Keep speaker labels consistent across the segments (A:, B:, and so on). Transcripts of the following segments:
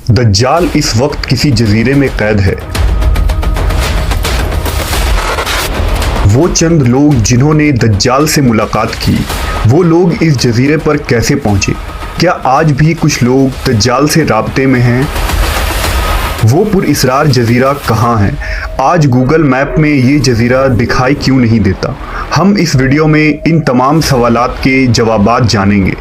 A: दज्जाल इस वक्त किसी जजीरे में कैद है। वो चंद लोग जिन्होंने दज्जाल से मुलाकात की, वो लोग इस जजीरे पर कैसे पहुंचे? क्या आज भी कुछ लोग दज्जाल से राब्ते में हैं? वो पुरइसरार जजीरा कहाँ है? आज गूगल मैप में ये जजीरा दिखाई क्यों नहीं देता? हम इस वीडियो में इन तमाम सवालात के जवाबात जानेंगे।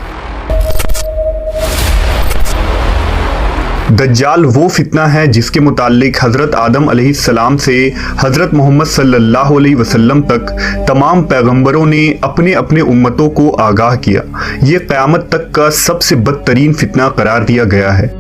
A: दज्जाल वो फितना है जिसके मुताल्लिक हज़रत आदम अलैहिस्सलाम से हज़रत मोहम्मद सल्लल्लाहु अलैहि वसल्लम तक तमाम पैगंबरों ने अपने अपने उम्मतों को आगाह किया। ये क़यामत तक का सबसे बदतरीन फितना करार दिया गया है।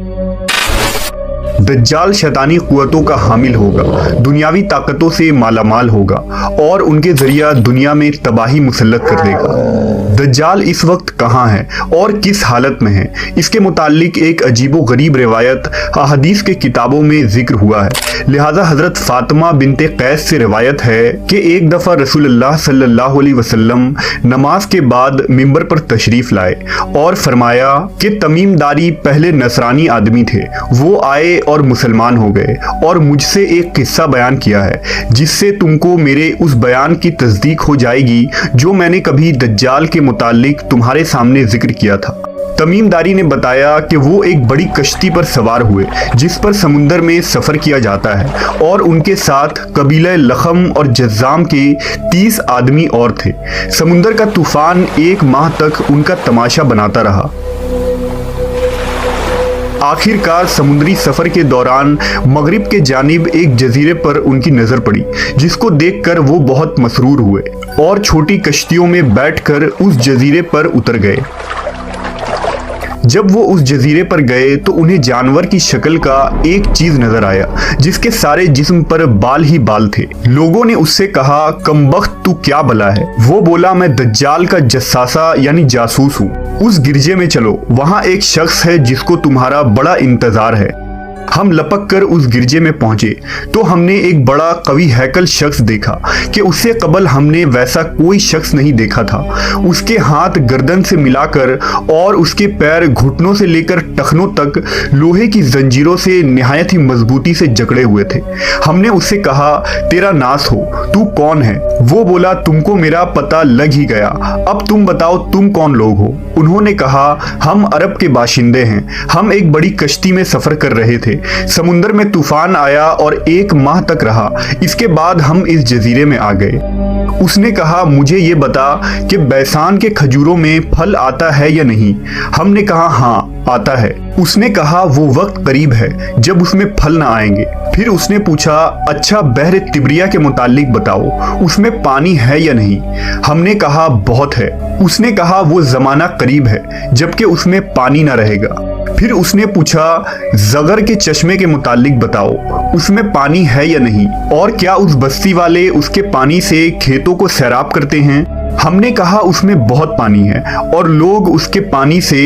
A: दज्जाल शैतानी कुव्वतों का हामिल होगा, दुनियावी ताकतों से मालामाल होगा और उनके जरिया दुनिया में तबाही मुसल्लत कर देगा। दज्जाल इस वक्त कहाँ है और किस हालत में है? इसके मुताल्लिक एक अजीबो गरीब रिवायत अहदीस के किताबों में जिक्र हुआ है। लिहाजा हज़रत फातिमा बिनते कैस से रिवायत है कि एक दफ़ा रसूलुल्लाह सल्लल्लाहु अलैहि वसल्लम नमाज के बाद मिंबर पर तशरीफ़ लाए और फरमाया कि तमीमदारी पहले नसरानी आदमी थे, वो आए और मुसलमान हो गए और मुझसे एक किस्सा बयान किया है जिससे तुमको मेरे उस बयान की तस्दीक हो जाएगी जो मैंने कभी दज्जाल के मुताल्लिक तुम्हारे सामने जिक्र किया था। तमीमदारी ने बताया कि वो एक बड़ी कश्ती पर सवार हुए जिस पर समुंदर में सफ़र किया जाता है और उनके साथ कबीला लखम और जज़ाम के 30 आदमी और थे। समुंदर का तूफान 1 माह तक उनका तमाशा बनाता रहा। आखिरकार समुद्री सफर के दौरान मगरिब के जानिब एक जजीरे पर उनकी नजर पड़ी जिसको देखकर वो बहुत मसरूर हुए और छोटी कश्तियों में बैठकर उस जजीरे पर उतर गए। जब वो उस जजीरे पर गए तो उन्हें जानवर की शक्ल का एक चीज नजर आया जिसके सारे जिस्म पर बाल ही बाल थे। लोगों ने उससे कहा, कमबख्त तू क्या बला है? वो बोला, मैं दज्जाल का जस्सासा यानी जासूस हूँ। उस गिरजे में चलो, वहाँ एक शख्स है जिसको तुम्हारा बड़ा इंतजार है। हम लपक कर उस गिरजे में पहुंचे तो हमने एक बड़ा कवि हैकल शख्स देखा कि उससे कबल हमने वैसा कोई शख्स नहीं देखा था। उसके हाथ गर्दन से मिलाकर और उसके पैर घुटनों से लेकर टखनों तक लोहे की जंजीरों से निहायत ही मजबूती से जकड़े हुए थे। हमने उससे कहा, तेरा नास हो, तू कौन है? वो बोला, तुमको मेरा पता लग ही गया, अब तुम बताओ तुम कौन लोग हो? उन्होंने कहा, हम अरब के बाशिंदे हैं। हम एक बड़ी कश्ती में सफर कर रहे थे। समुंदर में तूफान आया और 1 माह तक रहा। इसके बाद हम इस जजीरे में आ गए। उसने कहा, मुझे ये बता कि बैसान के खजूरों में फल आता है या नहीं? हमने कहा, हाँ आता है। उसने कहा, वो वक्त करीब है जब उसमें फल ना आएंगे। फिर उसने पूछा, अच्छा बहर तिब्रिया के मुतालिक बताओ, उसमें पानी है या नहीं? हमने कहा, बहुत है। उसने कहा, वो जमाना करीब है जबकि उसमें पानी ना रहेगा। फिर उसने पूछा, जगर के चश्मे के मुतालिक बताओ, उसमें पानी है या नहीं? और क्या उस बस्ती वाले उसके पानी से खेतों को सैराब करते हैं? हमने कहा, उसमें बहुत पानी है और लोग उसके पानी से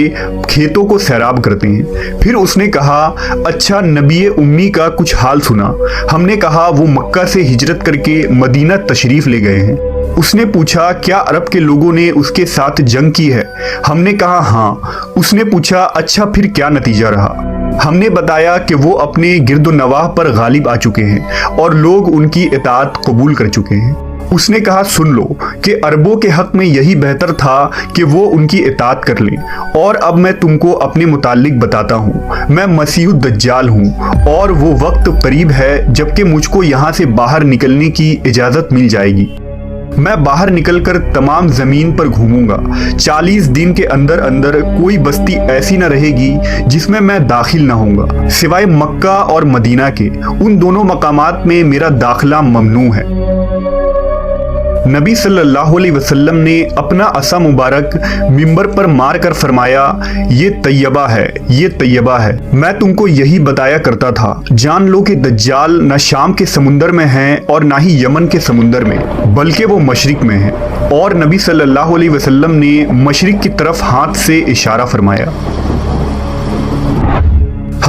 A: खेतों को सैराब करते हैं। फिर उसने कहा, अच्छा नबी उम्मी का कुछ हाल सुना? हमने कहा, वो मक्का से हिजरत करके मदीना तशरीफ ले गए हैं। उसने पूछा, क्या अरब के लोगों ने उसके साथ जंग की है? हमने कहा, हाँ। उसने पूछा, अच्छा फिर क्या नतीजा रहा? हमने बताया कि वो अपने गिरदो नवाह पर गालिब आ चुके हैं और लोग उनकी इताअत कबूल कर चुके हैं। उसने कहा, सुन लो कि अरबों के हक में यही बेहतर था कि वो उनकी इताअत कर लें। और अब मैं तुमको अपने मुतालिक बताता हूँ। मैं मसीह दज्जाल हूँ और वो वक्त करीब है जबकि मुझको यहाँ से बाहर निकलने की इजाज़त मिल जाएगी। मैं बाहर निकलकर तमाम जमीन पर घूमूंगा। 40 दिन के अंदर अंदर कोई बस्ती ऐसी न रहेगी जिसमें मैं दाखिल न होऊंगा, सिवाय मक्का और मदीना के। उन दोनों मकामात में मेरा दाखिला ममनू है। नबी सल्लल्लाहु अलैहि वसल्लम ने अपना असा मुबारक मिंबर पर मार कर फरमाया, ये तैयबा है, ये तैयबा है। मैं तुमको यही बताया करता था। जान लो कि दज्जाल न शाम के समुंदर में है और ना ही यमन के समुंदर में, बल्कि वो मशरिक में है। और नबी सल्लल्लाहु अलैहि वसल्लम ने मशरिक की तरफ हाथ से इशारा फरमाया।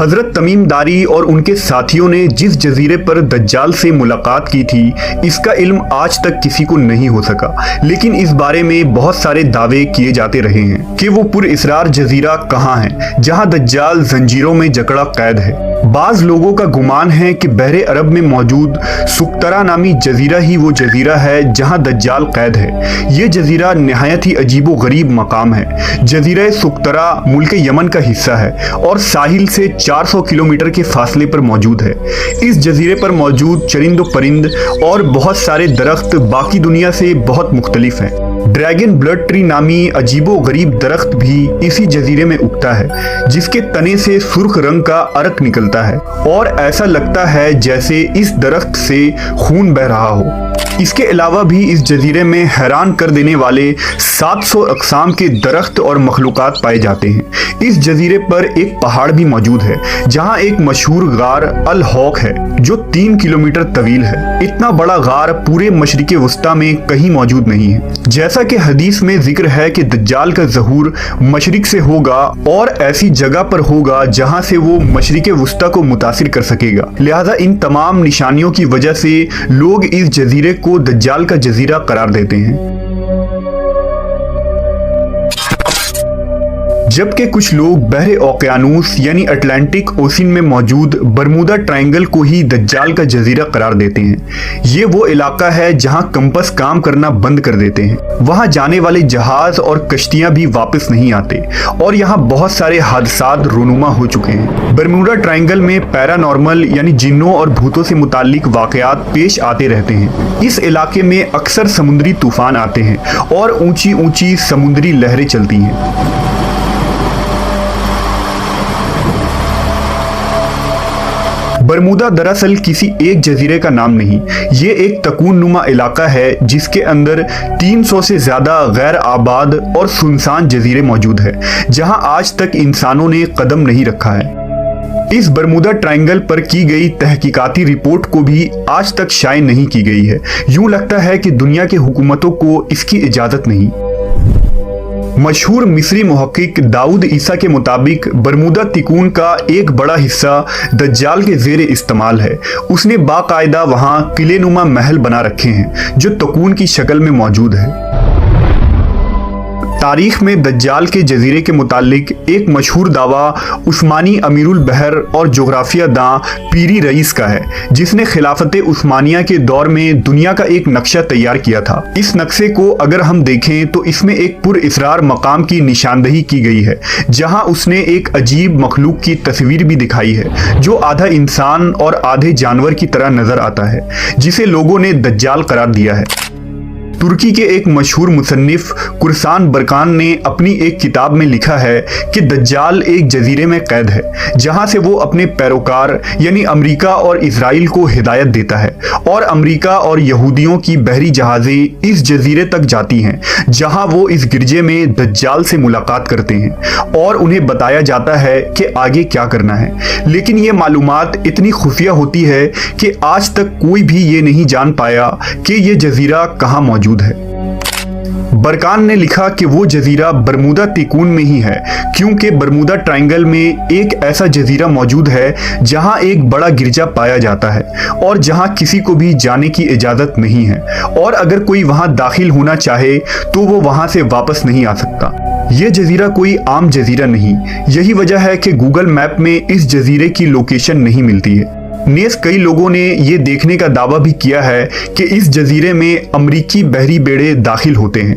A: حضرت تمیم داری اور ان کے ساتھیوں نے جس جزیرے پر دجال سے ملاقات کی تھی اس کا علم آج تک کسی کو نہیں ہو سکا، لیکن اس بارے میں بہت سارے دعوے کیے جاتے رہے ہیں کہ وہ پر اسرار جزیرہ کہاں ہے جہاں دجال زنجیروں میں جکڑا قید ہے۔ بعض لوگوں کا گمان ہے کہ بحر عرب میں موجود سقطرہ نامی جزیرہ ہی وہ جزیرہ ہے جہاں دجال قید ہے۔ یہ جزیرہ نہایت ہی عجیب و غریب مقام ہے۔ جزیرہ سقطرہ ملک یمن کا حصہ ہے اور ساحل سے 400 کلومیٹر کے فاصلے پر موجود ہے۔ اس جزیرے پر موجود چرند و پرند اور بہت سارے درخت باقی دنیا سے بہت مختلف ہیں۔ ڈریگن بلڈ ٹری نامی عجیب و غریب درخت بھی اسی جزیرے میں اگتا ہے، جس کے تنے سے سرخ رنگ کا عرق نکلتا ہے اور ایسا لگتا ہے جیسے اس درخت سے خون بہہ رہا ہو۔ اس کے علاوہ بھی اس جزیرے میں حیران کر دینے والے 700 اقسام کے درخت اور مخلوقات پائے جاتے ہیں۔ اس جزیرے پر ایک پہاڑ بھی موجود ہے جہاں ایک مشہور غار الحوق ہے جو 3 کلومیٹر طویل ہے۔ اتنا بڑا غار پورے مشرق وسطیٰ میں کہیں موجود نہیں ہے۔ جیسا کہ حدیث میں ذکر ہے کہ دجال کا ظہور مشرق سے ہوگا اور ایسی جگہ پر ہوگا جہاں سے وہ مشرق وسطیٰ کو متاثر کر سکے گا، لہذا ان تمام نشانیوں کی وجہ سے لوگ اس جزیرے کو دجال کا جزیرہ قرار دیتے ہیں۔ جبکہ کچھ لوگ بحر اوقیانوس یعنی اٹلانٹک اوشن میں موجود برمودا ٹرائنگل کو ہی دجال کا جزیرہ قرار دیتے ہیں۔ یہ وہ علاقہ ہے جہاں کمپس کام کرنا بند کر دیتے ہیں، وہاں جانے والے جہاز اور کشتیاں بھی واپس نہیں آتے اور یہاں بہت سارے حادثات رونما ہو چکے ہیں۔ برمودا ٹرائنگل میں پیرانارمل یعنی جنوں اور بھوتوں سے متعلق واقعات پیش آتے رہتے ہیں۔ اس علاقے میں اکثر سمندری طوفان آتے ہیں اور اونچی اونچی سمندری لہریں چلتی ہیں۔ برمودا دراصل کسی ایک جزیرے کا نام نہیں، یہ ایک تکون نما علاقہ ہے جس کے اندر 300 سے زیادہ غیر آباد اور سنسان جزیرے موجود ہیں جہاں آج تک انسانوں نے قدم نہیں رکھا ہے۔ اس برمودا ٹرائنگل پر کی گئی تحقیقاتی رپورٹ کو بھی آج تک شائع نہیں کی گئی ہے۔ یوں لگتا ہے کہ دنیا کے حکومتوں کو اس کی اجازت نہیں۔ مشہور مصری محقق داؤد عیسیٰ کے مطابق برمودا تکون کا ایک بڑا حصہ دجال کے زیر استعمال ہے۔ اس نے باقاعدہ وہاں قلعے نما محل بنا رکھے ہیں جو تکون کی شکل میں موجود ہے۔ تاریخ میں دجال کے جزیرے کے متعلق ایک مشہور دعویٰ عثمانی امیر البحر اور جغرافیہ داں پیری رئیس کا ہے، جس نے خلافت عثمانیہ کے دور میں دنیا کا ایک نقشہ تیار کیا تھا۔ اس نقشے کو اگر ہم دیکھیں تو اس میں ایک پر اسرار مقام کی نشاندہی کی گئی ہے جہاں اس نے ایک عجیب مخلوق کی تصویر بھی دکھائی ہے جو آدھا انسان اور آدھے جانور کی طرح نظر آتا ہے، جسے لوگوں نے دجال قرار دیا ہے۔ ترکی کے ایک مشہور مصنف قرسان برکان نے اپنی ایک کتاب میں لکھا ہے کہ دجال ایک جزیرے میں قید ہے جہاں سے وہ اپنے پیروکار یعنی امریکہ اور اسرائیل کو ہدایت دیتا ہے، اور امریکہ اور یہودیوں کی بحری جہازیں اس جزیرے تک جاتی ہیں جہاں وہ اس گرجے میں دجال سے ملاقات کرتے ہیں اور انہیں بتایا جاتا ہے کہ آگے کیا کرنا ہے، لیکن یہ معلومات اتنی خفیہ ہوتی ہے کہ آج تک کوئی بھی یہ نہیں جان پایا کہ یہ جزیرہ کہاں موجود ہے۔ برکان نے لکھا کہ وہ جزیرہ برمودا تکون میں ہی ہے کیونکہ برمودا ٹرائنگل میں ایک ایسا جزیرہ موجود ہے جہاں ایک بڑا گرجا پایا جاتا ہے اور جہاں کسی کو بھی جانے کی اجازت نہیں ہے، اور اگر کوئی وہاں داخل ہونا چاہے تو وہ وہاں سے واپس نہیں آ سکتا۔ یہ جزیرہ کوئی عام جزیرہ نہیں، یہی وجہ ہے کہ گوگل میپ میں اس جزیرے کی لوکیشن نہیں ملتی ہے۔ نیز کئی لوگوں نے یہ دیکھنے کا دعویٰ بھی کیا ہے کہ اس جزیرے میں امریکی بحری بیڑے داخل ہوتے ہیں۔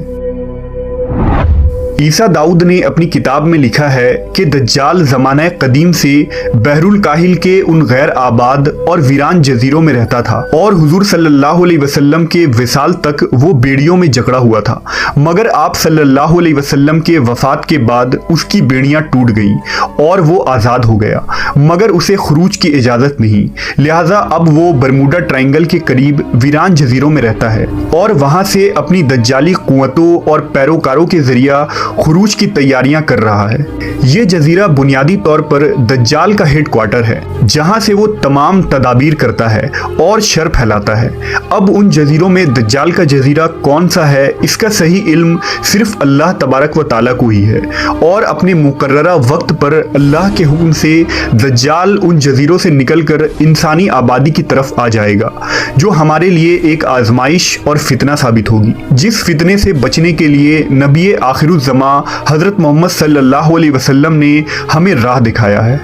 A: عیسیٰ داؤد نے اپنی کتاب میں لکھا ہے کہ دجال زمانہ قدیم سے بحر الکاہل کے ان غیر آباد اور ویران جزیروں میں رہتا تھا، اور حضور صلی اللہ علیہ وسلم کے وصال تک وہ بیڑیوں میں جکڑا ہوا تھا، مگر آپ صلی اللہ علیہ وسلم کے وفات کے بعد اس کی بیڑیاں ٹوٹ گئیں اور وہ آزاد ہو گیا، مگر اسے خروج کی اجازت نہیں، لہٰذا اب وہ برمودا ٹرائنگل کے قریب ویران جزیروں میں رہتا ہے اور وہاں سے اپنی دجالی قوتوں اور پیروکاروں کے ذریعہ खुरूज की तैयारियां कर रहा है। ये जजीरा बुनियादी तौर पर दज्जाल का हेड क्वार्टर है, जहां से वो तमाम तदाबीर करता है और शर फैलाता है। अब उन जजीरों में दज्जाल का जजीरा कौन सा है, इसका सही इल्म सिर्फ अल्लाह तबारक व ताला को ही है, और अपने मुकर्ररा वक्त पर अल्लाह के हुक्म से दज्जाल उन जजीरों से निकलकर इंसानी आबादी की तरफ आ जाएगा, जो हमारे लिए एक आजमाइश और फितना साबित होगी, जिस फितने से बचने के लिए नबी आखिरुज़्ज़मा हज़रत मोहम्मद सल्लल्लाहु अलैहि वसल्लम ने हमें राह दिखाया है।